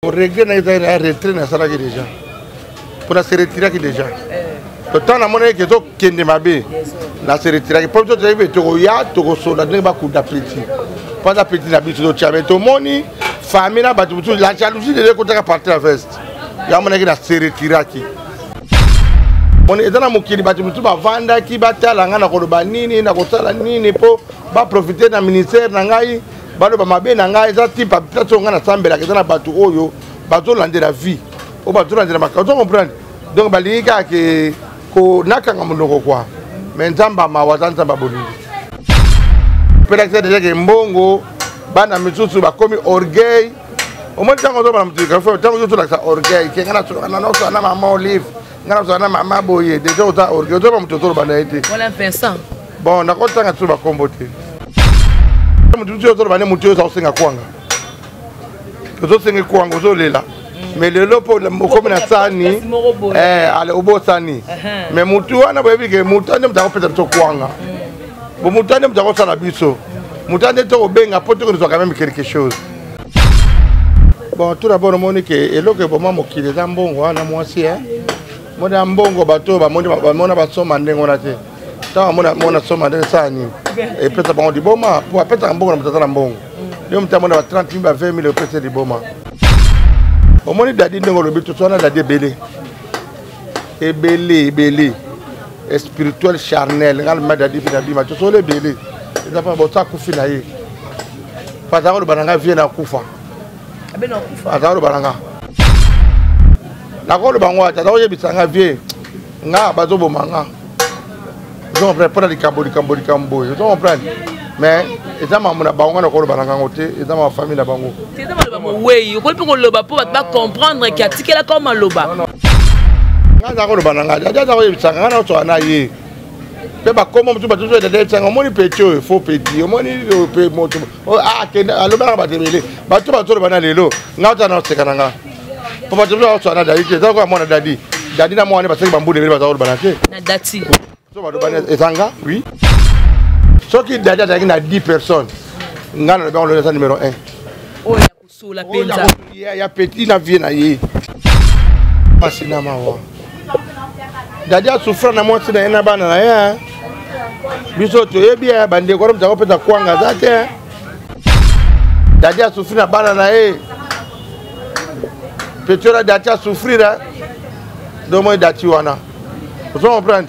On regrette un retrait dans ça déjà. Pour se retirer déjà. Le temps à mon avis que tout qui ne m'a bien, là se retirer. Pour tout ça, il faut y aller, tout ça, là pas coup d'appétit. Pas d'appétit d'habitude au tchèque. Tout le monde, famille là, tout la jalousie de l'écoute à partir de la veste. Il y a mon avis que se retirer qui. On est dans la moquerie, tout va vendre qui bata la ngana kolobani, na kosala nini po, va profiter d'un ministère nangai. Balo bamabe nanga eza type peut-être on a sambela que dans bateau oyo bateau lander la vie au bateau lander la makao tu comprends donc balika que ko nakanga monoko quoi mais nzamba mawaza nzamba boni peut-être déjà que mbongo bana mitsusu ba komi orgueil au moins tango zo bana mtuka faut tango zo la ça orgueil que ngana tsoka na noso na mama olive ngana tsoka na mama boye déjà ota orgueil zo ba mtuto bana été voilà Vincent bon na ko tanga tso ba kombote mutu yo bane mutu yo za usenga kwanga to senga kwanga zo lela mais le lopo comme na sani ale obo sani mais mutu wana boyebi ke mutu ande mutako pesa to kwanga bo mutu ande mutako sala biso mutu ande to benga poto ko zo quand même quelque chose bon tout d'abord moni ke eloko bo mama mokile za mbongo wana mwasi mona mbongo bato ba mona ba soma ndengo na te ta mona soma de sani et peut-être bon di boma pour peut-être un bon na mtata mbongo yo mtamona ba 30 000 ba 20 000 peut-être di boma au moni dadi ndengo lo bitu sona dadi belé spirituel charnel ngal ma dadi fina bima to sole belé eza pa bota kufina ye pataro bananga vie na kufa abena kufa pataro bananga na ko lo bangwa tata oye bisanga vie nga bazo bomanga ils ont pris pour les cambo, ils ont pris mais ils ont mon bango na ko balangangote ils ont ma famille na bango oui ko pe ko loba pour pas comprendre que atikela comme loba nga za ko balanga ja za ko yebisanga na so na ye pe ba komo mutu ba tuzo de tsanga moni petio faut petit moni pe moto ah ke aloba ba tebele ba to bana lelo nga ta na sekana nga papa tuzo so na dadi ke za ko mona dadi na mwana ba seki bambule ba za ko balanga na dati Ezanga, oui. Ce qui est dans 10 personnes, nous avons le numéro 1. Oh, il y a petit na vie na ye. Masina mawa. Dadia souffre na moi c'est na bana na ya. Biso to yebia bande ko mta ko peta kwanga zate. Dadia souffre na bana na ye. Petora dadia souffrir do moi dati wana. Vous comprenez?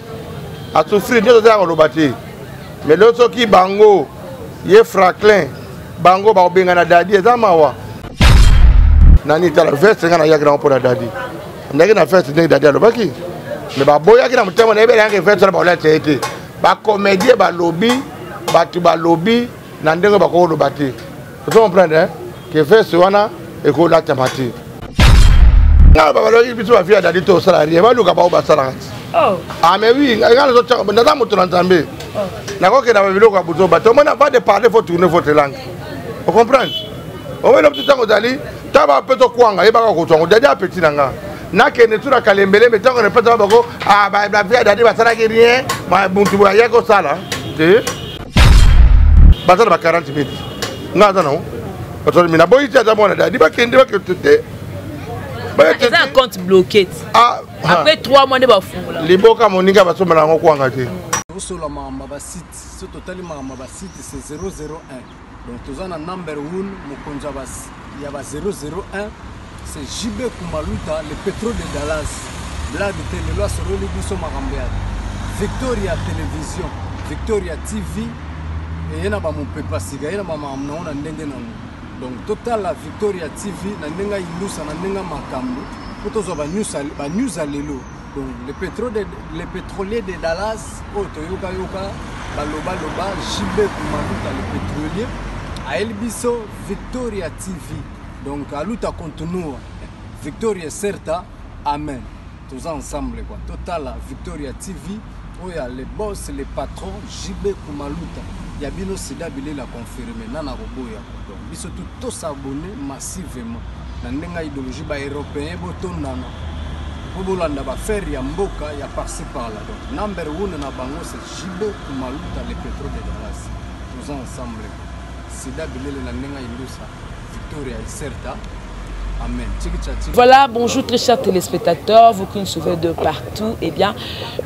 A souffrir de ça on bâti mais l'autre qui bango ye Franklin bango ba obenga na dadi ezamawa nani tala veste ngana ya grand pour la dadi ndenge na veste ndenge dadi alobaki mais ba boya ki na mutema na ebele ngeke veste ba olete ete ba comédie ba lobby ba lobby na ndenge ba ko lobati vous comprenez que veste wana e ko la tamati na ba lobi bitu ba via dadi to salarié ba luka ba sala. Oh. Ah mais oui, regarde les autres, nous avons tout entendu. D'accord que dans le vidéo, on n'a pas de parler, il faut tourner votre langue. Vous comprenez? On va tout le temps d'aller, tu vas peu de quoi, il va on déjà petit nanga. Na que ne tout la calembele, mais tant qu'on ne peut pas beaucoup, ah bah la vie d'aller, bah ça n'a rien, bah bon tu vois, il y a que ça là. Tu bah ça va 40 minutes. Non, non. Parce que mina boy, tu as d'abord d'aller, bah qu'il que tu t'es. C'est un compte bloqué. Après 3 mois de bafou là. Liboka moninga baso malango kwanga te. Sur la mama site, ce total mama site c'est 001. Donc tous en number 1 mokonza bas, il y a 001, c'est JB Kumaluta, le pétrole de Dallas. Blague de télé loi sur le biso marambia. Victoria Télévision, Victoria TV et yana ba mon pepa siga, yana ba mamna ona ndenge nanu. Donc total la Victoria TV na ndenga ilusa na ndenga makambo poto zo ba news alelo. Donc le pétrolier de Dallas auto yoka baloba JB Kumaluta le pétrolier a Elbiso Victoria TV. Donc à luta continue Victoria certa amen. Tous ensemble quoi. Total la Victoria TV où il y a les boss, les patrons JB Kumaluta. Il y a bien aussi d'abord la confirmer nana roboya. Donc biso tout s'abonner massivement. Na ndenga idéologie ba européen botondana. Bobolanda ba faire ya mboka ya par-ci par-là. Donc number 1 na bango c'est JB Kumaluta le pétrole de Dallas. Tous ensemble. C'est d'abord la ndenga ilusa Victoria certa Amen. Voilà, bonjour très chers téléspectateurs, vous qui nous suivez de partout. Eh bien,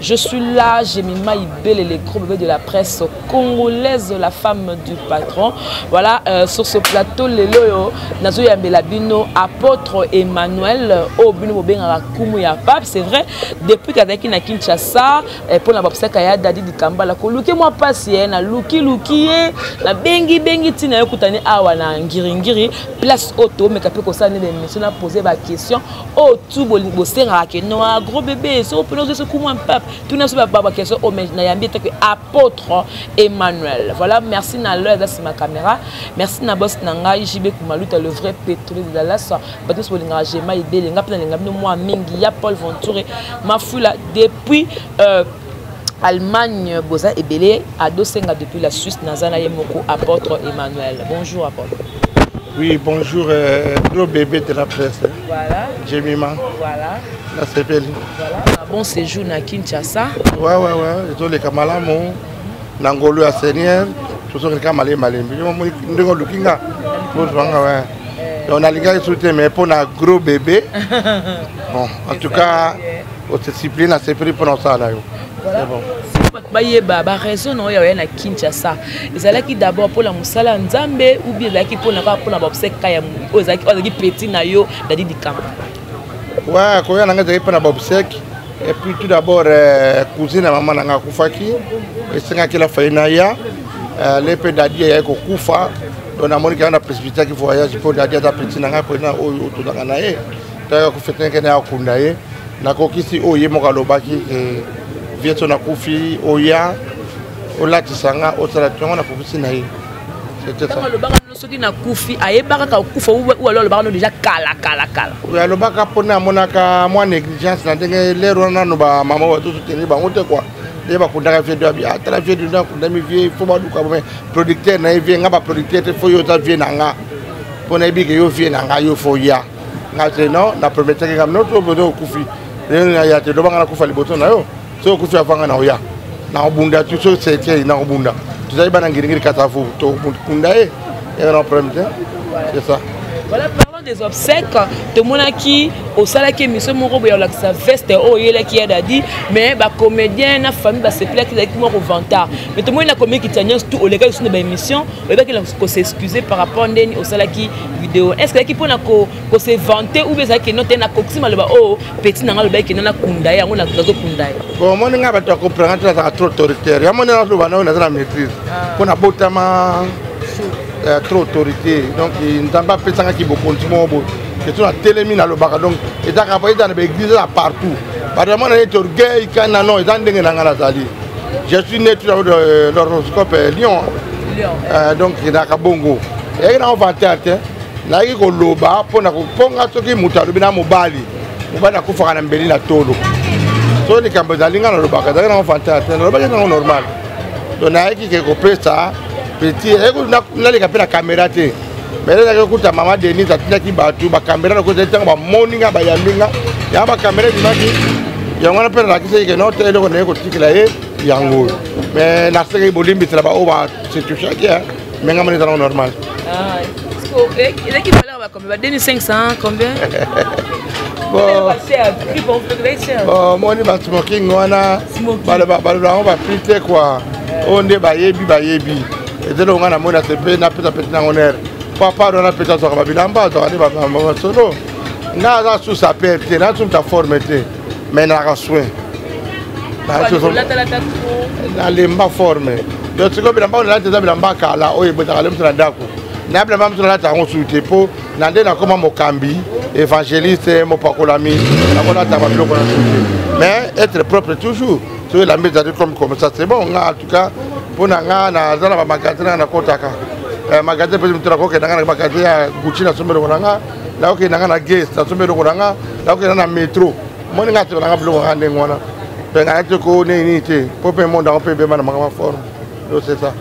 je suis là, j'ai mis Maïbel et les gros bébés de la presse congolaise, la femme du patron. Voilà, sur ce plateau, les loyo, Nazo Yambelabino, apôtre Emmanuel, Obino Bobenga Kumu ya Pape. C'est vrai, depuis qu'avec na Kinshasa, pour la Bobseka ya Dadi di Kambala, luki moi passé, na luki, na bengi tina yokutani awa na ngiri, place auto, mais kapé ko sa ne a posé ma question. Oh, tout bosser à non, gros bébé, c'est au plus de ce coup, mon pape. Tout n'a pas question. Oh, mais n'ayant que apôtre Emmanuel. Voilà, merci Nalo, là c'est ma caméra. Merci Nabos Nanga, JB Kumaluta, le vrai pétrolier de Dallas. Bateau pour l'engagement, il est moi, Mingi, ya Paul Venture, ma foule depuis. Allemagne, Boza et Belé, à Dosenga depuis la Suisse, Nazana Yemoko, apôtre Emmanuel. Bonjour, apôtre. Oui, bonjour, gros bébé de la presse. Voilà. Jemima. Voilà. La CPL. Voilà. Un bon séjour à Kinshasa. Ouais. Ils ont les Kamalamo, Nangolo à Seigneur, tous les Kamalé Malé. On a les gars qui mais pour un gros bébé. Bon, en tout cas, on se discipline à se pris pour ça. C'est bon. Bayeba ba raison no ya na Kinshasa ezalaki d'abord pour la musala nzambe ou bien ezalaki pour na bobseka ya ozaki petit na yo dadi di camp. Ouais, ko ya nanga ezalaki pour na bobsek et puis tout d'abord cousine maman nanga kufaki esenga kila faina ya lepe dadi ya ko kufa donc na moni kana précipité qui voyage pour dadi da petit nanga pour na o to nanga na ye ta ko fete kana akunda ye na ko kisi o ye mo kalobaki vieto na kufi oya olatisanga otsalatonga na kufi naye c'était ça le baka no soki na kufi ayebaka ka kufa ou alors le baka no déjà kala ya le baka pona monaka moi négligence na ndenge lero na no ba mama wa tout tenir ba ngote quoi de ba kundaka vie de abi atala vie de na kundami vie faut ba duka ba producteur na vie nga ba producteur te faut yo ta vie na nga pona bi ke yo vie na nga yo faut ya nga c'est non na promettre que comme notre bodo kufi ya te do banga na kufa liboto na yo so kufi afanga na oya na obunda tu so c'est na obunda tu sais bana ngiri katafu to kunda e un problème c'est ça. Voilà, parlons des obsèques de monaki au salaki monsieur moko boya la sa veste o yele ki a dit mais ba comédien na famille ba se plaît qui mo vantard mais tout monde na comédie qui tient tout au légal sur une émission et ba qui s'excuser par rapport ndeni au salaki vidéo est-ce que qui pour na ko se vanter ou bien ça qui note na koksima le ba o petit na ngalo ba qui na kunda ya ngona zo kunda bon moi nga ba to comprendre ça trop autoritaire ya moi na lo ba na la maîtrise pour na botama trop autorité donc il n'a pas fait ça qui beaucoup continuer c'est tout la télémine à le bac donc et dans l'église là partout par exemple on est orgueil quand non ils ont des ngana zali je suis né dans l'horoscope Lion donc il a kabongo et il a inventé na ki ko loba pona ko ponga soki mutalu bina mobali ko faka na mbeli na tolo so ni kambo zalinga na loba ka na inventé na loba na normal donc na ki ko pesa petit eko na le kapela caméra te mais là que kuta maman Denise atina ki batu ba caméra ko tanga ba moninga ba yaminga ya ba caméra dimaki ya ngona pera ki se ke no te ko ne ko tikila e yango mais na se ke bolimbi tra ba o ba c'est tout ça qui est mais ngama ni dans normal il est qui valeur ba combien 2500 combien bon moi ni ba smoking wana ba on va priter quoi on est ba yebi et de l'on a mon ATP n'a pas de honneur. Papa on a peut-être sur Babilamba, on a solo. N'a sous sa perte, n'a sous ta forme, mais n'a soin. N'a l'emba forme. Donc c'est comme Bilamba, on a des Bilamba là, oh, il peut aller sur la dako. N'a pas même sur la taron sous tes pots, n'a des comme Mokambi, évangéliste, Mopakolami, n'a pas tabablo qu'on a souhaité. Mais être propre toujours, sur la mise à comme ça, c'est bon, en tout cas. Pour nga na zala ba magasin na kotaka magasin pe mutira ko ke na magasin ya Gucci na somero nga la ko na guest na somero nga la ko na métro mo nga te na blo nga ngwana pe nga te ko ni te pour pe monde on peut be mana ma forme donc c'est ça.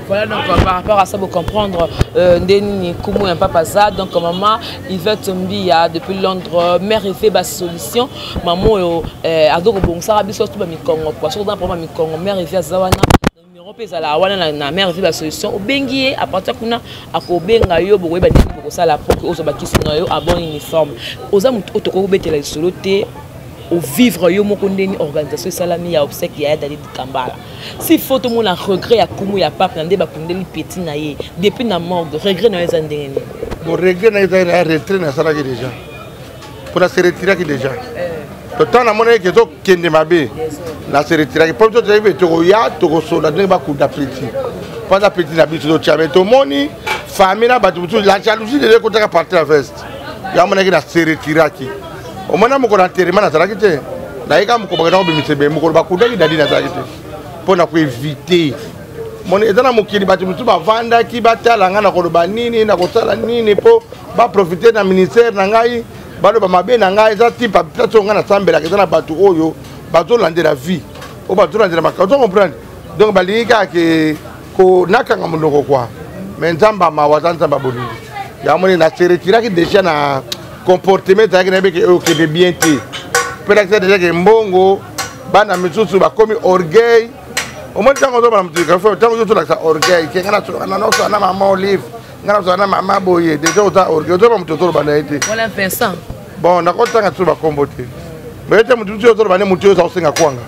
Voilà, donc par rapport à ça, vous comprendre, Ndeni Koumou un papa ça, donc maman, il veut tomber depuis Londres, mère et fait basse solution, maman, adore bon, ça rabis surtout mi Congo, parce que dans le problème mi Congo, mère et fait Zawana. Na mère vit la solution au bengi à partir kuna akobenga yo boye ba ça la pour que aux bakisi noyo a bon uniforme aux amu otoko betela solo te au vivre yo moko ndeni organisation salami ya obsèque ya Dadi Kambala si faut tout monde regret ya kumu ya papa ndé ba kundeli petit na ye depuis na mort regret na yeza ndeni bon regret na yeza retrait na sala déjà pour la se retirer qui déjà le temps na monnaie que to kende mabe na se retirer pour to te to ya to so na ndé ba ku da petit pas da petit na biso to chabe to moni famille na ba tout la jalousie de côté ka partir la veste ya monnaie que na se retirer qui au moins moko na terima na sala kite na ika moko ba na obimise be moko ba ku da Dadi na sala kite pour na ko éviter mon ezana mokili ba tout ba vanda ki ba tala nga na ko ba nini na ko sala nini po ba profiter na ministère na ngai balo ba mabe na ngai za type peut-être nga na sambela ke na batu oyo bato lande la vie o bato lande la maka on comprendre donc ba linga ke ko nakanga munoko kwa mais nzamba ma wazanza ba boni ya moni na seretira ki déjà na comportement ta ke na be ke o ke de bien te peut-être déjà ke mbongo bana mitsusu ba komi orgueil au moins tango zo ba mtika fa tango zo la sa orgueil ke ngana so na no so na mama olive ngana so na mama boye déjà o ta orgueil zo ba mutotoro ba na été voilà Vincent bon na ko tanga so ba kombote mais te mutuzo zo ba ne mutuzo sa singa kwanga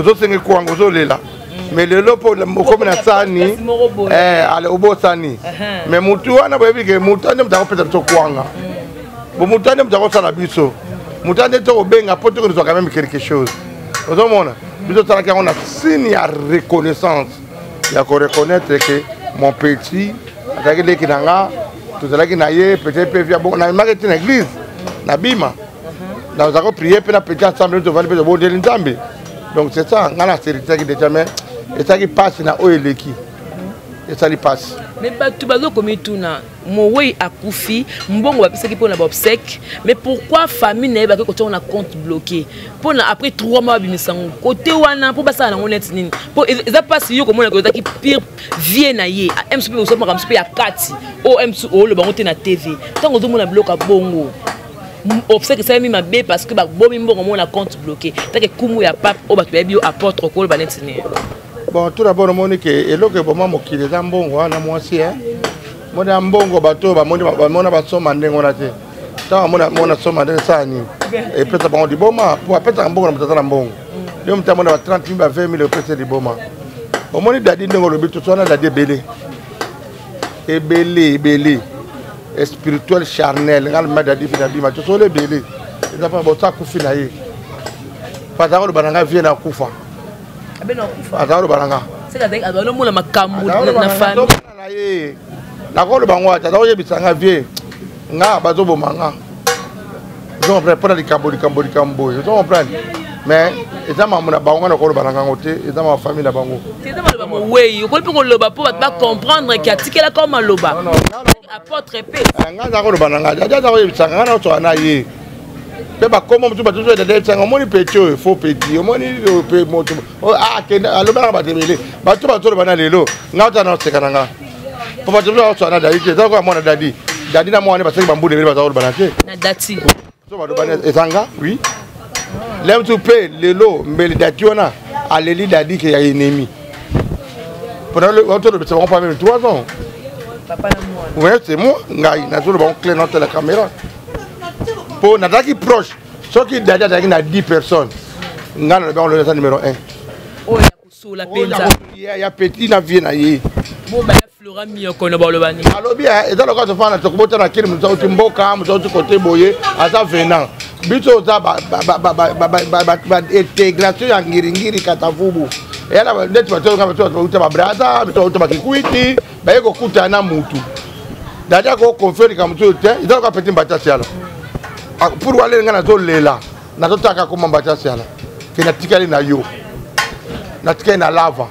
zo singa kwanga zo lela mais le lopo le komi na sani ale obo sani mais mutu wana ba bige mutande mutako peta to kwanga bo mutande mutako sala biso mutande to obenga poto ko zo quand même quelque chose vous mona biso sala ka on a signe ya reconnaissance ya ko reconnaître que mon petit ataki leki nanga tozalaki na ye peut-être pe via bon na marketing na église na bima na zako prier pe na petit ensemble to vali pe bo de nzambe donc c'est ça ngana sécurité qui déjà mais et ça qui passe na oeleki et ça lui passe mais batu bazo komi tuna mowe akufi mbongo bapesaki pona ba obsèque mais pourquoi famille na ba ko on a compte bloqué pona après 3 mois bimisango côté wana pour basa na ngonet nini pour ça passe yo komona ko taki pire vie na ye MCP o so ma MCP ya kati o MC o le bango te na TV tango zo mona bloka bongo obsèque ça mi mabe parce que ba bomi mbongo mona compte bloqué take kumu ya pape o ba to bio apôtre ko le banetini bon tout d'abord Monique et lo que bon mokili za mbongo wana mwasi mona mbongo bato ba mona ba soma ndengo na te ta mona soma ndengo sani et peut-être bon di boma pour peut-être mbongo na mtata na mbongo leo mta mona ba 30 000 ba 20 000 peut-être di boma o moni Dadi ndengo lo bitu sona Dadi belé spirituel charnel ngal ma Dadi fina bima to so le belé ça pas bon ça kufi na ye pas ça ko bananga vie na kufa azalo balanga c'est avec azalo mona makambu na famille na ko le bango azalo yebisanga vie nga bazo bomanga zo prépare di kambo yo zo comprendre mais eza mamuna bango na ko le balanga ngote eza ma famille na bango c'est dans le oui ko pe ko loba pour ba comprendre que atikela comme loba apôtre épée nga za ko le balanga azalo yebisanga na so na ye pe ba komo mutu batu de tanga moni petio faux petit moni pe moto ah ke aloba ba tebele batu batu bana lelo ngata na sekananga po batu ba so na Dadi ke za ko mona Dadi na mwana ba se bambu de ba za ko bana ke na dati so ba do bana ezanga oui l'aime tu pe lelo mbele Dadi ona aleli Dadi ke ya ennemi pendant le auto de se vont pas même 3 ans papa na moi ouais c'est moi ngai na zo ba clair dans la caméra pour n'attaquer proche sauf qu'il Dadi a 10 personnes ngana le numéro 1 oh ya kusula penza ya petit na vie na ye bo ba Flora Mioko na balobani alobi et dans le cas de fana to kobota na kiri muzo timboka muzo côté boye asa venant bito za ba intégration ya ngiri katavubu et là net bato ka bato uta ba brasa bato uta ba kikuiti ba yeko kuta na mutu Dadi ko conférence ka mutu te dans le cas petit mbata siala pour wale ngana zo lela na to taka ko mbata siala ke na tikali na yo na tikali na lava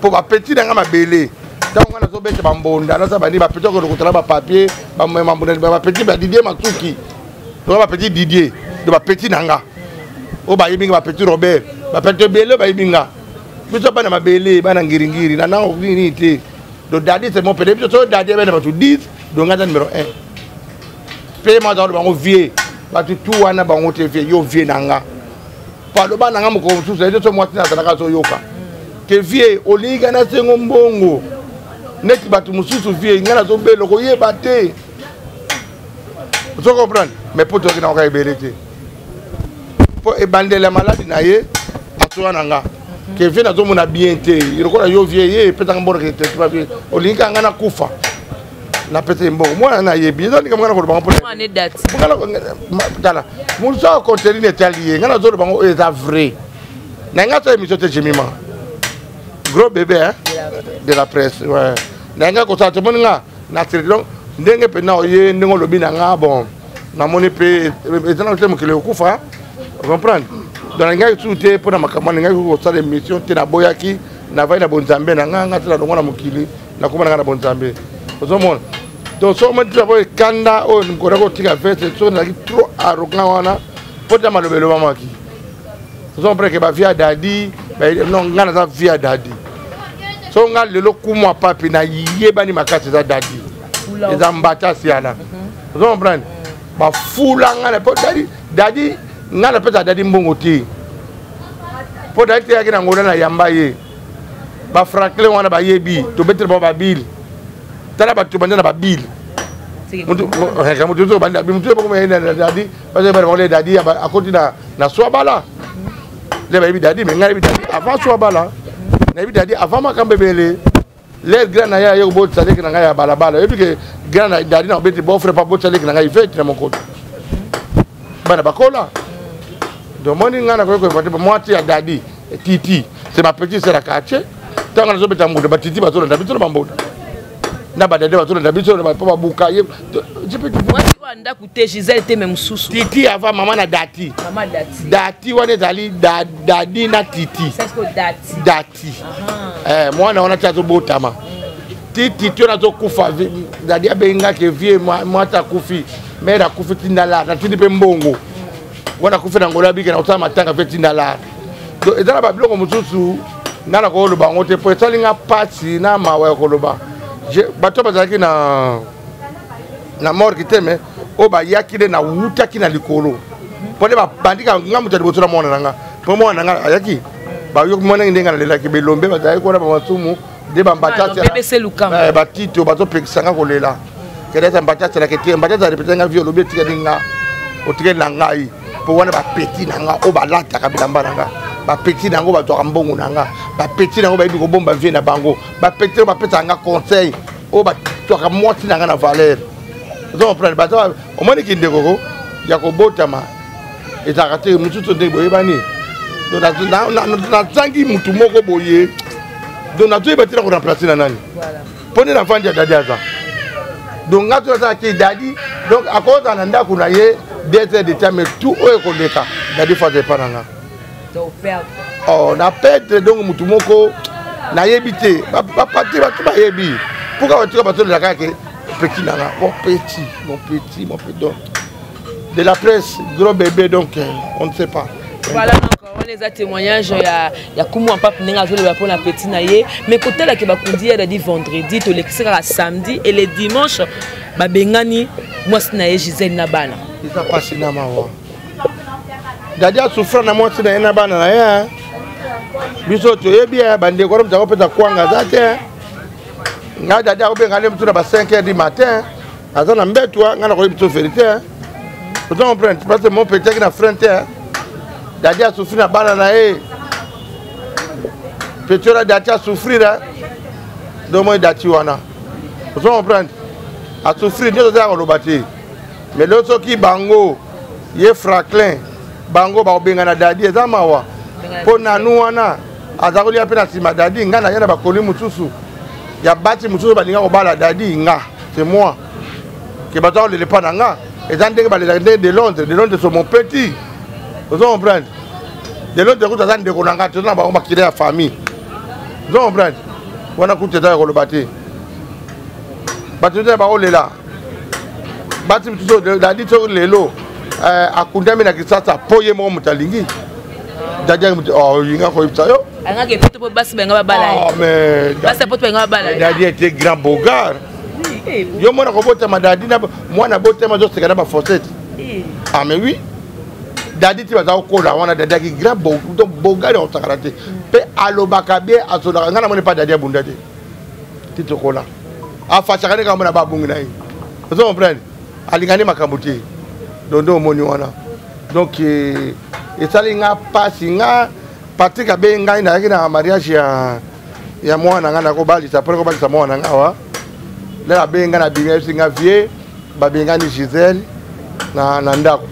pour ba petit nga mabele tango ngana zo bete bambonda na sabani ba petit ko kutala ba papier ba mambonda ba petit ba Didier Matuki to ba petit Didier de ba petit nanga o ba yibinga ba petit Robert ba petit bele ba yibinga biso bana mabele bana ngiringiri na na vini te do Dadi c'est mon père biso Dadi bana ba to 10 do ngata numéro 1 paiement dans le bango vie ba tout wana bango te vie yo vie nanga pa do bana ngam ko tout ça to mo tina na ka so yoka ke vie oliga na sengo mbongo neti bato mosusu vie nga nazobela koyeba te ozo comprendre mais po toki na okayebele te po ebandela maladi na ye atoya na nga ke vie nazomona bien te lokola yo vie ye epetaka mbona ke te bien olingi nga na kufa na pete mbongo mwana na yebi ndika mwana ko bango mwana ne date tala muso contenu ne tali nga nazolo bango eza vrai na nga ta émission te jemima gros bébé hein de la presse ouais na nga ko ta te moninga na traité donc ndenge pe na oye ndenge lobi na nga bon na moni pe ezana te mokile okufa comprendre donc nga tout te pour na makamwa nga ko sa émission te na boyaki na vai na bonzambe na nga tala ndongo na mokili na kuma na bonzambe ozomona donc so mo tla boy kanda o ngora ko tika veste so na trop arrogant wana pota malobelo mamaki so preke ba via dadi non ngana za via dadi so ngal lelo kumwa papi na yeba ni makati za dadi eza mbata siana so comprendre ba fula ngana po dadi ngana peta dadi mbongo ti po dadi te yakina ngona na yamba ye ba Franklin wana ba yebi to betre ba bill tala ba tubanda na ba bill mutu mutu banda mutu ko me na dadi parce que ba le dadi akoti na swabala le ba bi dadi me ngari bi dadi avant swabala na bi dadi avant makambe bele le grand na ya yo bo tsale ki na ya balabala ebi ke grand na dadi na beti bo frère pas bo tsale ki na ya fait na monkoto bana bakola do moni ngana ko ko moitié ya dadi titi c'est ma petite sœur à quartier tant que nous sommes en mode batiti bato na biso na mboda na badade bato na biso na papa buka ye je peux te moi tu anda coûter Gisèle était même sous titi avant maman na dati dati wana dali dadi na titi c'est que dati moi na ona tatu botama titi tu na to kufa dadi abenga ke vie moi ta kufi mais na kufi tindala na tindi pe mbongo wana kufi na ngola bike na otama matanga fe tindala donc ezala ba biloko mususu nana ko loba ngote po etalinga pati na mawa ko loba je bato bazaki na mort kiteme o ba yakile na wuta kina likolo pole ba bandika ngamu tadi botura mona nanga po mona nanga ayaki ba yo mona ndenga na lelaki belombe bazaki ko na ba masumu de ba mbatati BBC Lukamba ba tito bato pekisanga ko lela keleta mbatati la kete mbatati repetenga violo be tika dinga o tika na ngai po wana ba peti nanga o ba lata kabila mbanga ba petit nango ba to mbongo nanga ba petit nango ba ibi ko bomba vie na bango ba petit ba peta nga conseil o ba to ka moti nanga na valeur donc prendre ba to o moni ki ndeko ya ko botama etakate mututo ndebo yebani donc na tangi mutu moko boye donc na to yeba tira ko remplacer na nani voilà pone na fandi ya dadi aza donc ngato za ki dadi donc akoza na ndako na ye des de temps mais tout o ko leka dadi fa de pananga oh na perdre donc mutu moko na yebite ba pati ba tu ba yebi pourquoi tu vas te la kake petit nana mon petit donc de la presse gros bébé donc on ne sait pas voilà donc on les a témoignages ya kumu en pape ninga zo le pour la petit na ye mais côté la ke ba kundi ya di vendredi to l'extra samedi et les dimanches ba bengani moi na ye Gisèle na bana ça passe na mawa dadi asufra na mwasi na ena bana na ya biso to yebia bande ko mtako peta kwanga zate nga dadi obenga le mtu na ba 5h du matin azana mbetwa nga na ko biso vérité vous comprenez parce que mon petit qui na frente dadi asufri na bana na e petora dadi asufrira do mo dadi wana vous comprenez asufri ndio za ko lobati mais l'autre qui bango ye Franklin bango ba obenga na dadi eza mawa po nanu wana azakoli ya pena sima dadi nga na yana bakoli mususu ya bati mususu balinga kobala dadi nga c'est moi ke bato le pas na nga eza ndenge balelaka de Londres sont mon petit vous comprenez de Londres kuta za ndeko na nga tona bango bakile ya famille vous comprenez wana kuteta ko lobati bato te ba olela bati mususu dadi to lelo akundami na kisasa poye mo mutalingi dadia mutu oh yinga ko ipsa yo anga ke poto po basi benga babala oh mais basi poto benga babala dadia était grand bogard yo mona ko bota madadi na mwana bota ma zo sekana ba fossette ah mais oui dadi ti baza ko la wana dadia ki grand bogard on sakarate pe alobaka be asola ngana mona pa dadia bundate titokola afachakane kama na babungi na ye vous comprenez alingani makambo te dondo omoni wana donc etali nga pasi nga Patrick abe ngai na yaki na mariage ya mwana nga na ko balisa pour ko balisa mwana nga wa la abe nga na binga singa vie babenga ni Gisèle na ndako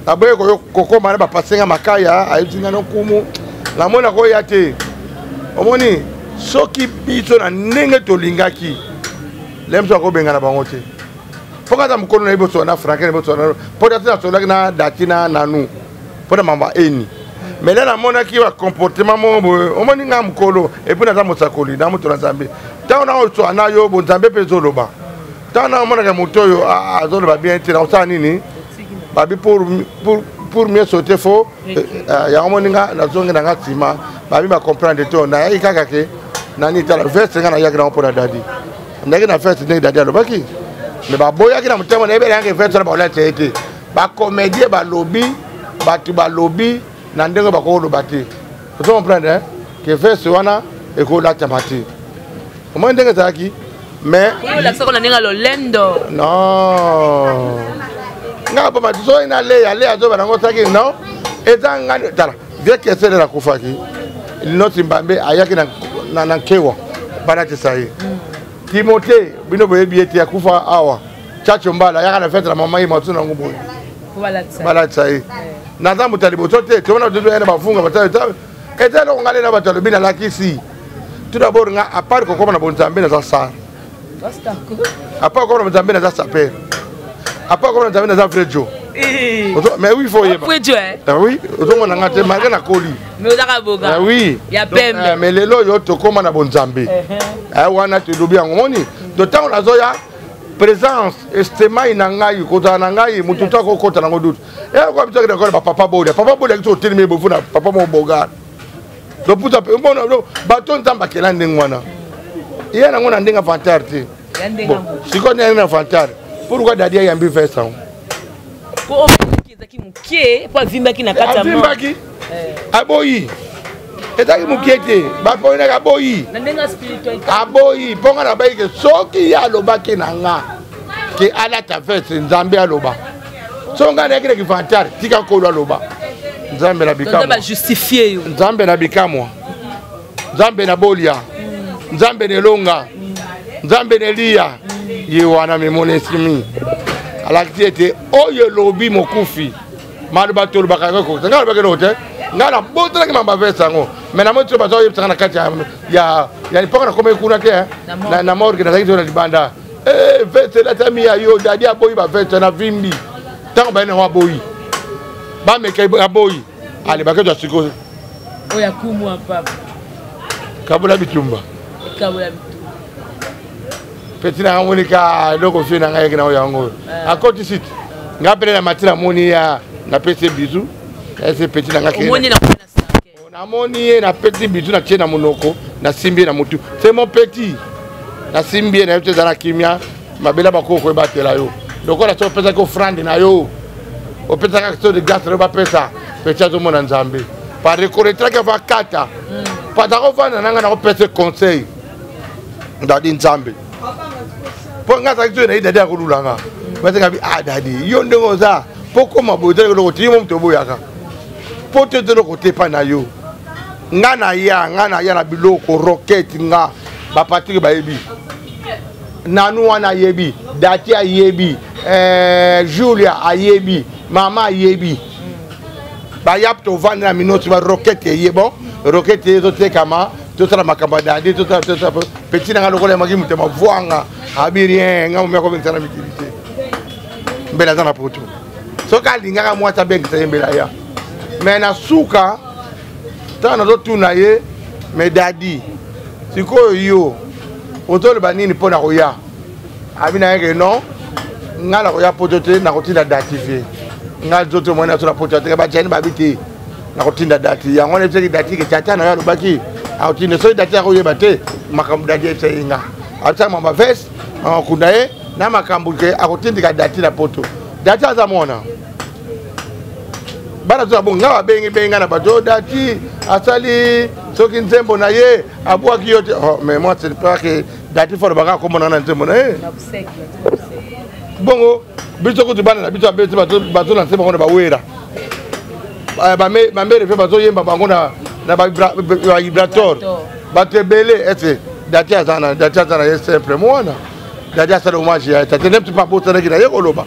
abe ko koko mara ba pasenga makaya ayisinga no kumu la mona ko yate omoni soki biso na ndenge tolingaki lemso ko benga na bango te poka ta mkono na iboso na franke na iboso na poda ta solaki na datina nanu poda mamba eni mais là na mona ki wa comportement mo omoni nga mkolo et puis na ta mosakoli na muto na Nzambe ta na oso anayo bo Nzambe pe zoloba ta na mona ka motoyo azoloba bien te na osana nini babi pour mieux sauter faux ya omoni nga na zonge na ngatima babi ba comprendre to na ya kaka ke nani ta la veste nga na ya grand pour la dadi ndenge na veste ndenge dadi alobaki mais ba boya ki na mutema na ebele nga veste na ba olate ete ba comédie ba lobby ba lobby na ndenge ba ko lobati vous comprenez que veste wana e ko la tamati comment ndenge zaki mais la soko na ndenge lo lendo non nga ba so ina le ya le azo ba ngo saki non ezanga tala vie que c'est la kufaki notre mbambe ayaki na kewa bana tsayi Timothée bino boye bieti ya kufa awa chacho mbala yaka na fete la mama yima tuna ngubo bala tsayi na zambu talibo sote tona dodo yana bafunga batalo etelo ngale na batalo bina lakisi tout d'abord nga à part ko koma na bonzambe na za sar à part ko na bonzambe na za saper à part ko na bonzambe na za frejo mais oui faut yeba frejo oui ozo na ngate malgré na koli mais ozaka boga oui ya pembe mais lelo yo to koma na bonzambe wana to dobi yango moni de temps na zoya présence estema inangai kota nangai mututa ko kota nango dutu ko bitaka na ko papa boda ki telemi bofu na papa mo boga do puta pe mbona do baton tamba kelande ngwana yena ngona ndinga fantarti siko na fantar pourquoi dadia yambi fait ça ko okizaki mukie po vimbaki na kata mo vimbaki aboyi etaki mukete bapo ina aboyi na ndenga spiritualité aboyi ponga na baike soki ya lobaki na nga ke ala ta fete Nzambe aloba songa na kile kifantar tika ko aloba Nzambe na bikamo Nzambe justifier yo Nzambe na bikamo Nzambe na bolia Nzambe ne longa Nzambe ne lia ye wana memonesimi alakiti oyo lobi mokufi maluba tolo bakaka ko ngala bakelo te ngala botra ki mamba vesa ngo mena moto bazo yipsa na kati ya nipoka na kome kuna te na morgue na zaidi na libanda vete la tamia yo dadi aboyi ba vete na vimbi tango ba na wa boyi ba meka aboyi ale baketo siko oya kumu papa kabula bitumba petit na monika loko fina ngai na yango akoti site ngapele na matira moni ya na pese bizu ese petit na ngaki moni na na moni na petit bizu na tena monoko na simbi na mutu c'est mon petit na simbi na yote za kimia mabela bakoko batela yo donc on a so pesa ko frande na yo o pesa ka so de gas roba pesa pesa zo mona Nzambe par reconnaître que va kata pas da vana nanga na pesa conseil ndadi Nzambe ponga za kitu na ida dia kululanga basi ngabi dadi yo ndongo za poko mabodele ko timo mtobo yaka pote de ko tepa na yo ngana ya na biloko rocket nga ba Patrick ba yebi nanu wana yebi dati ayebi Julia ayebi mama ayebi ba yap to vendre na minute ba rocket yebo rocket yezo te kama to sala makamba dadi to petit na ngalo ko le magi mutema vuanga abirien nga mo ko bintana mikilite mbela zana poto so ka linga ka mwata bengi mbela ya mena suka tana do tuna ye me dadi siko yo otole banini pona ko ya abina yeke non ngala ko ya poto te na ko tinda datifier ngal zoto mona so na poto te ba jani ba biti na ko tinda dati ya ngone teki dati ke tata na ya lo baki a tinda so dati ko ye bate makam dadi te inga ata mama vest kunaye na makambu ke akotindika dati na poto dati azamona bana zo abonga bengi benga na bato dati asali Ce qui est bon, mais moi, c'est pas que dati faut le bagarre comme on en a un témoin. Bon, biso ko tibana biso abeti bato na sema ngona bawera. Ma mère fait bato yemba bangona na ba vibrator. Bato belé ete dati azana simple moi na. Dati asala hommage ya tete nem pas bota na kina yekoloba.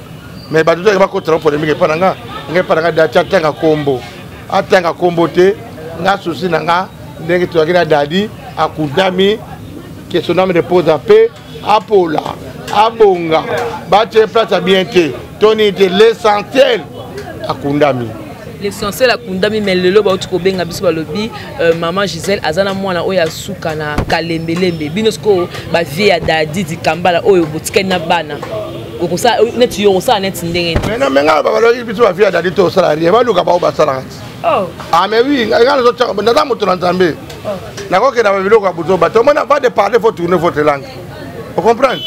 Mais bato to ba ko trop polémique pa nga ngai dati atanga kombo. Atanga kombo te nga souci na nga ndenge to akina dadi akudami que son âme repose en paix apola abonga bate place à bien te toni de l'essentiel akundami l'essentiel akundami mais lelo ba uti ko benga biso balobi maman Gisèle azana mwana oya suka na kalembelembe binosko ba vie ya dadi di kambala oyo botikani na bana okosa net yo osa net ndenge mais non mais nga ba balobi biso ba vie ya dadi to salarié ba luka ba obasala oh ah mais oui nga zo tchaka ndaza moto na nzambe nako ke na ba biloko ya buzoba to mona va de parler faut tourner votre langue vous comprenez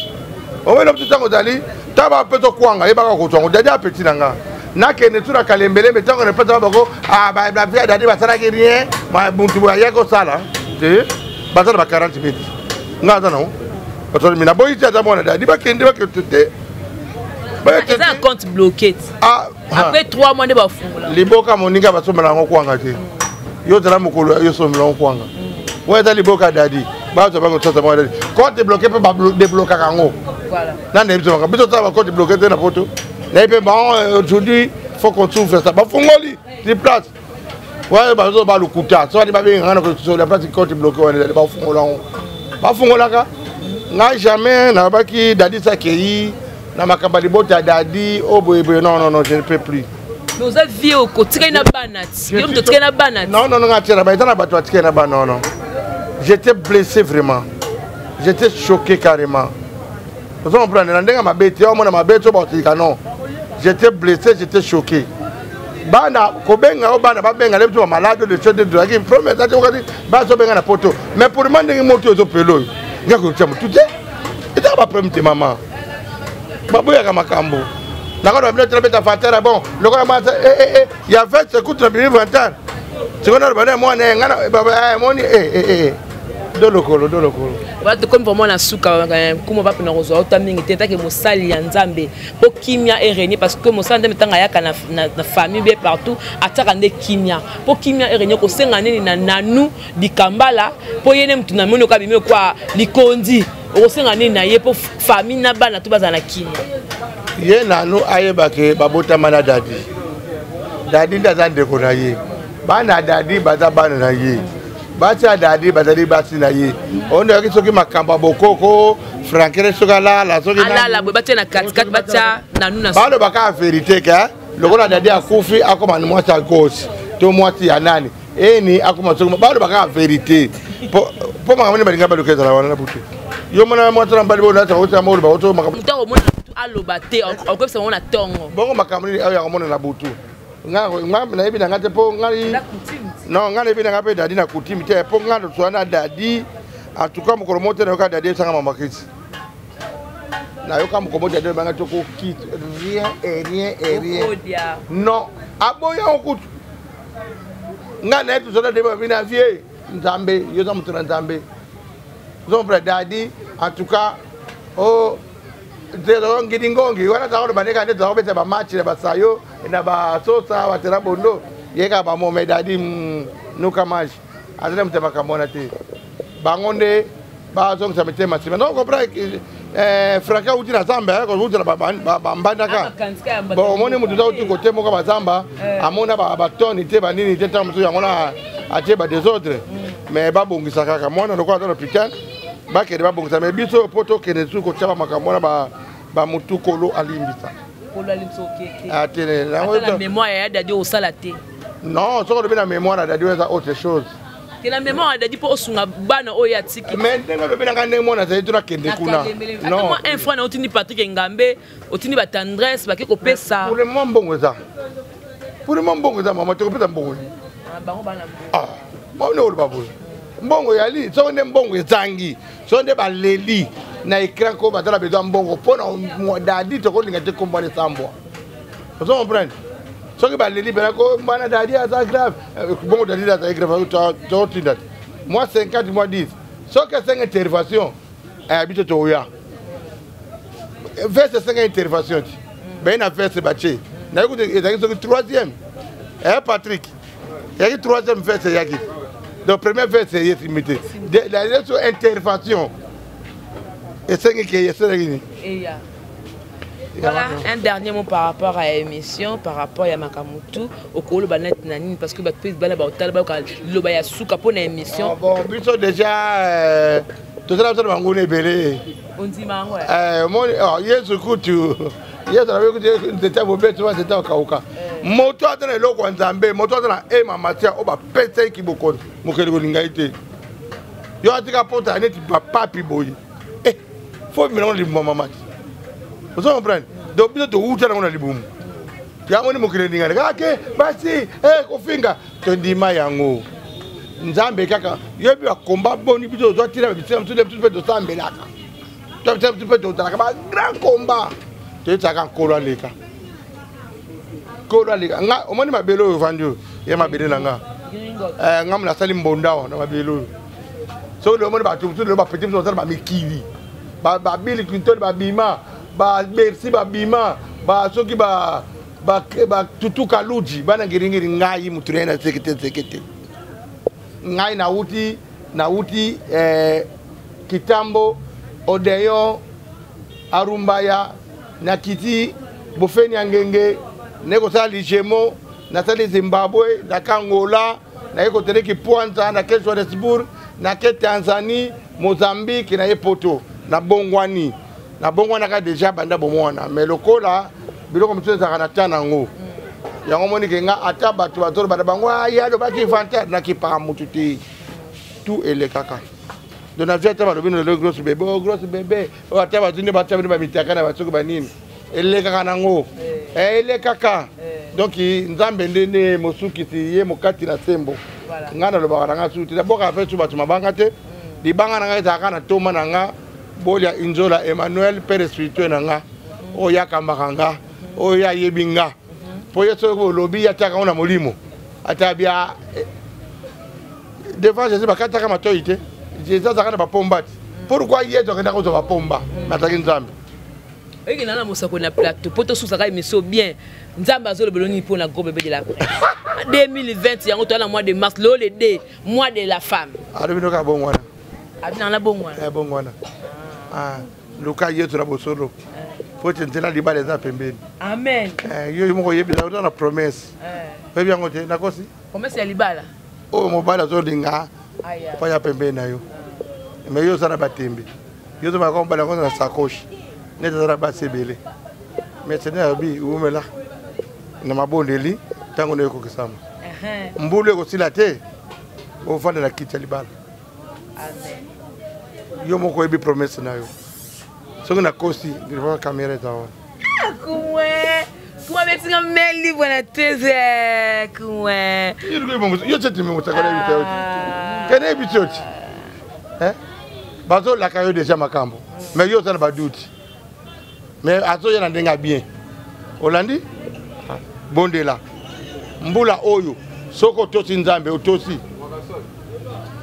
on va l'obtenir tango dali taba peto kwanga yeba ko tongo dadi apeti nanga na kene tura kalembele mais tango ne peto bako ah ba la vie dadi ba sala ke rien ma buntu ba yako sala te ba sala ba 40 minutes nga za non parce que mina boyi ta mona dadi ba kende ba ke tete ba c'est un compte bloqué après 3 mois de ba fungula liboka moninga ba somela ngo kwanga te yo tala mukolo yo somela ngo kwanga ouais dans liboka dadi ba to ba ko tata mo dadi compte bloqué pe ba débloquer kango. Voilà. Là, on a bloqué la photo. Aujourd'hui, il faut qu'on trouve ça. Il faut qu'on place. Ouais, il faut qu'on le couteau. Soit il y a la place qui est bloquée. Il faut qu'on n'a jamais, n'a pas qui Dadi Sakei, n'a pas qu'à bota Dadi, oh non, je ne peux plus. Mais vous avez vu au côté de la banane. Non, non. J'étais blessé vraiment. J'étais choqué carrément. J'étais blessé, j'étais choqué. Mais pour demander une moto au pelo, il y a pas de maman. Bon, il y a 20 secondes, 20 ans. C'est de lokolo. Watu comme vraiment na suka kuma ba pena rozo auta mingi teta ke mosali ya nzambe po kimia ereni parce que mosali ndetanga yaka na famille be partout ataka nde kimia po kimia ereni ko senga nini na nanu dikambala po yene mtu na mono ka bimio kwa likondi ko senga nini na ye po famille na bana to bazana kimia ye nanu ayeba ke babota mana dadi ndazande ko na ye bana dadi bazabana na ye Bacha dadi bazali basi na ye. On a kisoki makamba bokoko, frankere sogala la soki na. Ala la bacha na 4 bacha na nuna. Balo baka vérité ka. Lokola dadi akufi akoma ni mwata gauche. To mwati ya nani. Eni akoma soki balo baka vérité. Po makamani balinga balo keza la wana butu. Yo mona mwata mbali bo na ta ota mo ba oto makamani. Mutango mona aloba te okope sa mona tongo. Bongo makamani ayo ya mona na butu. Nga na ibi na ngate po ngali non ngale ibi na ngape dadi na kutimi te po ngalo twana dadi atuka mukoromote na yoka dadi sanga mama kiti na yoka mukomote dadi banga toko kit rien non aboya okutu ngana etu zona de bina vie nzambe yoza mutuna nzambe zombra dadi atuka o Zero ngidingongi wana tawo baneka nde tawo bete ba match na basayo na ba sosa watera bondo yeka ba mo medadi nuka match azele mtema kamona te bangonde ba zonga metema sima non comprend fraka uti na zamba ko uti na ba mbandaka bon moni mutu za uti ko temo ka bazamba amona ba toni te ba nini te tamu ya ngona ate ba des autres mais ba bongisa kaka mona lokwa dans l'hôpital ba ke ba bongisa mais biso poto ke ne su ko chaba makamona ba mutu kolo alimbisa kolo alimso keke atene la mémoire ya dadi au salate non so ko be na mémoire dadi weza autre chose que la mémoire dadi po osunga bana oya tiki mais ndenga be na ngane mona za tuna kende kuna non moi un fois na otini Patrick Ngambe otini ba tendresse ba ke ko pesa pour le moment bongo za mama te ko pesa bongo bango bana mo ne o ba bongo mbongo yali so ne mbongo ezangi so ne baleli na écran ko batala bezo mbongo pona dadi to ko linga te kombane sambwa vous comprenez so ke baleli bela ko bana dadi aza grave bongo dadi aza grave to tinda moi 50, moi 10. Sauf que 5 interventions, habite au ya. Vers ces 5 interventions, ben a fait ce bâché. Il y a le troisième. Patrick, il y a le troisième vers ce yaki. Donc, première vers c'est limité. La deuxième intervention. Et 5 qui est voilà, un dernier mot par rapport à l'émission, par rapport à Yamakamutu, au Kolo Banet Nani, parce que tu peux aller à Souka pour l'émission. Bon, déjà, tout ça, on dit moi, yes, écoute, yes, c'était au bête, c'était au Kauka. Moto dans le loco en Zambé, moto dans la Emma Matia, on va péter qui beaucoup, mon Lingaïté. Yo a dit qu'à porter un net, papi boy. Eh, faut me rendre le maman. Vous comprenez? Donc, vous êtes où tu as un album? Tu as un mot qui est dit, ok, vas-y, Kofinga, tu dis Mayango. Nzambe kaka, il y a eu un combat bon, il doit tirer avec tout le monde de Zambé là. Tu as un grand combat. Tu es un Kola Leka. Kola Leka. Au moins, ma belle vendu, il y a ma belle langa. Ngam la salim bonda, on a ma belle. So le monde va tout le monde petit peu dans ma Mikili. Ba Bill Clinton, ba Bima. Ba merci ba bima ba soki ba tutu kaluji bana ngiringiri ngai mutrena sekete ngai na uti kitambo odeyo arumbaya na kiti bofeni angenge neko sali jemo na sali Zimbabwe na Angola na eko teleki Pointe na Johannesburg na ke Tanzanie Mozambique na Epoto na Bongwani. Na bongo na ka déjà banda bomona mais lokola biloko mutse za kana tana ngo yango moni ke nga ata batu batoro bada bango ya do baki inventaire na ki pa mututi tout ele kaka donc na vieta ba bino le gros bébé o ata ba tuni bata bino ba mitaka na batoko banini ele kaka nango ele kaka donc nzambe ndene mosuki ti ye mokati na sembo ngana lo ba nga suti da boka fa tu batu mabanga te di banga na nga za kana toma na nga Bolia Inzola Emmanuel Père spirituel nanga oya kambakanga oya yebinga poye so lobi ya taka ona molimo atabia devant Jésus bakata kama toite Jésus zakana ba pombati pourquoi yezo kenda ko ba pomba mataki nzambe eki nana mosako na plateau poto susaka émission bien nzambe azolo beloni pour la gros bébé de la presse 2020 yango to na mois de mars le D mois de la femme arabino ka bongwana abina na bongwana bongwana Luka yetu na bosolo. Faut tentela libale za pembeni. Amen. Yo moko yebila na promesse. Bebi yango te nakosi. Promesse ya libala. Oh mobala zo dinga. Aya. Pa ya pembeni na yo. Mais yo sana batembe. Yo zo makomba na kona sakoshi. Neta sana basebele. Mais c'est nabi umela. Na mabondeli tango na ko kisama. Mbulu ko silate. O fanda na kiti libala. Amen. Yo moko yebi promesse na yo. Songo na kosi ndivyo kamera tawa. Kuma betinga meli bwana teze kumwe. Yo tete me mutakala yote. Kene bitoti. Bazo la kayo déjà makambo. Mais yo tana baduti. Mais azo yana ndenga bien. Olandi? Bondela. Mbula oyo. Soko tosi nzambe otosi.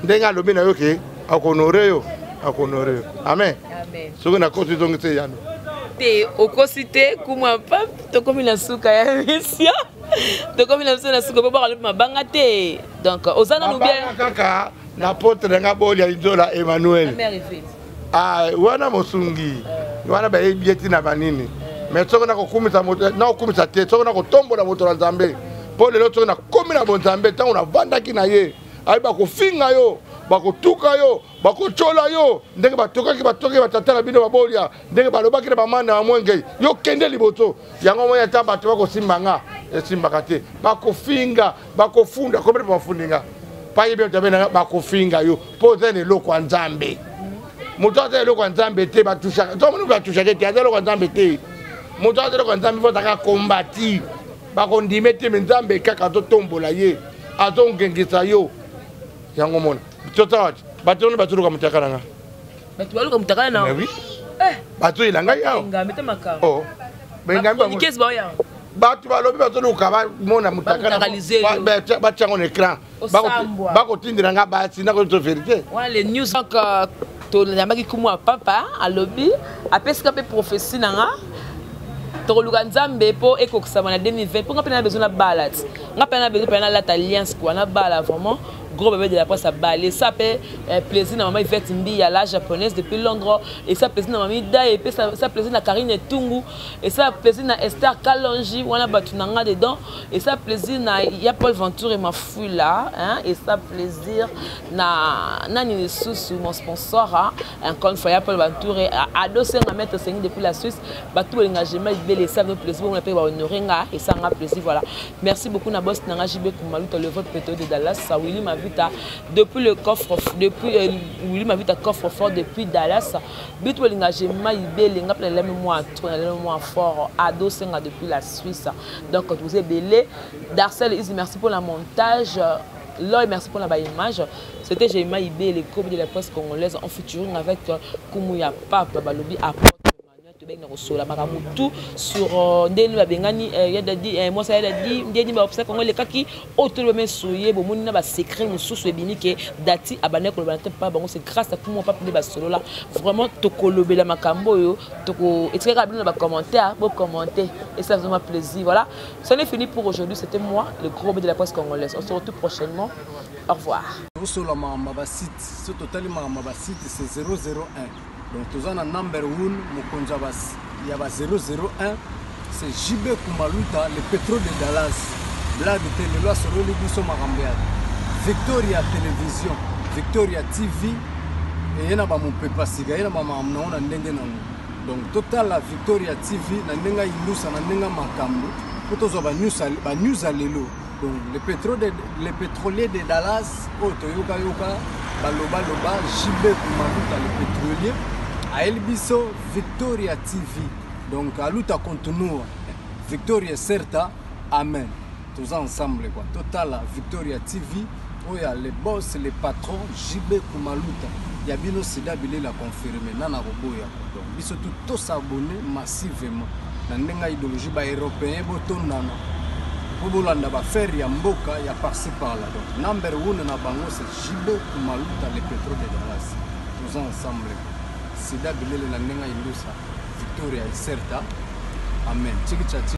Ndenga lobi na yo ke akonoreyo. Akonoreyo. Amen. Amen. Soko na kosi zongo te yano. Te okosite kuma pa to komi na suka ya mission. To komi na suka po ba ma banga te. Donc ozana no bien kaka na potre nga bolia Inzola Emmanuel. Wana mosungi. Wana ba ebieti na banini. Mais soko na kokumisa moto na kokumisa te soko na kotombola moto na Nzambe. Po lelo soko na komi na bonzambe tango na vandaki na ye. Ai ba kofinga yo. Bakotuka yo, bakochola yo, ndenge batokaki batoki batatala bino babolia, ndenge balobaki na bamana ya mwenge, yo kende liboto, yango moya ta bato bakosimbanga, esimbaka te, bakofinga, bakofunda, kombe bafundinga. Pa yebe tabena bakofinga yo, poze ne loko Nzambe. Moto aza loko Nzambe te batushaka, to munu batushaka te, aza loko Nzambe te. Moto aza loko Nzambe fo taka kombati. Bakondime te Nzambe kaka to tombola ye, azongengisa yo. Yango mona. Totawat, batoni batuluka mutakana nga. Batu baluka mutakana na. Oui. Batu ilanga yao. Nga meta makao. Oh. Benga mba. Ni kesi ba yao. Batu balobi bazoluka mona mutaka batiango na écran bakotindira nga basi nako to vérité. Voilà les news donc to yamaki kumu papa alobi apesika pe prophétie nanga tokoluka nzambe po ekokisama na 2020 po nga pena besoin na balade nga pena besoin na la alliance quoi na bala vraiment gros bébé de la presse à balé ça fait plaisir na maman Yvette Mbi à la japonaise depuis Londres et ça plaisir na maman Ida et ça plaisir na Karine Tungu et ça plaisir na Esther Kalonji wana batunanga dedans et ça plaisir na ya Paul Venture et ma fouille là hein et ça plaisir na nani sous mon sponsor hein encore une fois ya Paul Venture à 200 mettre c'est depuis la Suisse batou l'engagement il ça nous plaisir on appelle honorer nga et ça nga plaisir voilà merci beaucoup na boss nanga JB Kumaluta le vote pétro de Dallas ça Willy ma depuis le coffre depuis Willy m'a vu ta coffre fort depuis Dallas but l'engagement il lenga plein le moi fort ado senga depuis la Suisse donc vous êtes belé Darcel Izi merci pour la montage Loy merci pour la image c'était Jéma Ibé les coupes de la presse congolaise en featuring avec Kumuya Papa Balobi à la maramutu sur ndeni babengani yada di moi ça yada di ndeni ba obsèque ngole kaki autour de soyé bo munina ba secret mususu ebini ke dati abane ko ba pas bango c'est grâce à tout mon papa ba solo là vraiment tokolobela makambo yo toko etika ba commentaire pour commenter et ça fait vraiment plaisir voilà ça n'est fini pour aujourd'hui c'était moi le gros de la presse congolaise on se retrouve prochainement au revoir sur la mamba site c'est totalement mamba site c'est 001. Donc, tous en number 1, il y a 001, c'est JB Kumaluta, le pétrole de Dallas. Blague de télé, sur le Ligue Marambéa. Victoria Télévision, Victoria TV, et il y a mon papa Siga, il y a ma maman, donc, total la Victoria TV, Nandenga Ilusa, Nandenga Makambo, pour tous les news à l'élo. Donc, le pétrolier de Dallas, Toyoka Yoka, Baloba Loba, JB Kumaluta, le pétrolier. À Elbiso, Victoria TV. Donc, à l'outa continue. Victoria Certa, Amen. Tous ensemble, quoi. Total, Victoria TV. Où il y a les boss, les patrons, JB Kumaluta. Il y a bien aussi d'habiller la confirmer. Nana Roboya. Donc, ils sont tous abonnés massivement. Dans l'idéologie européenne, Botondana. Pour faire Yamboka, il y a par-ci par-là. Donc, number 1 na bango, c'est JB Kumaluta, les pétrole de Dallas. Tous ensemble, quoi. Sida bilele na nenga ilusa Victoria Certa. Amen.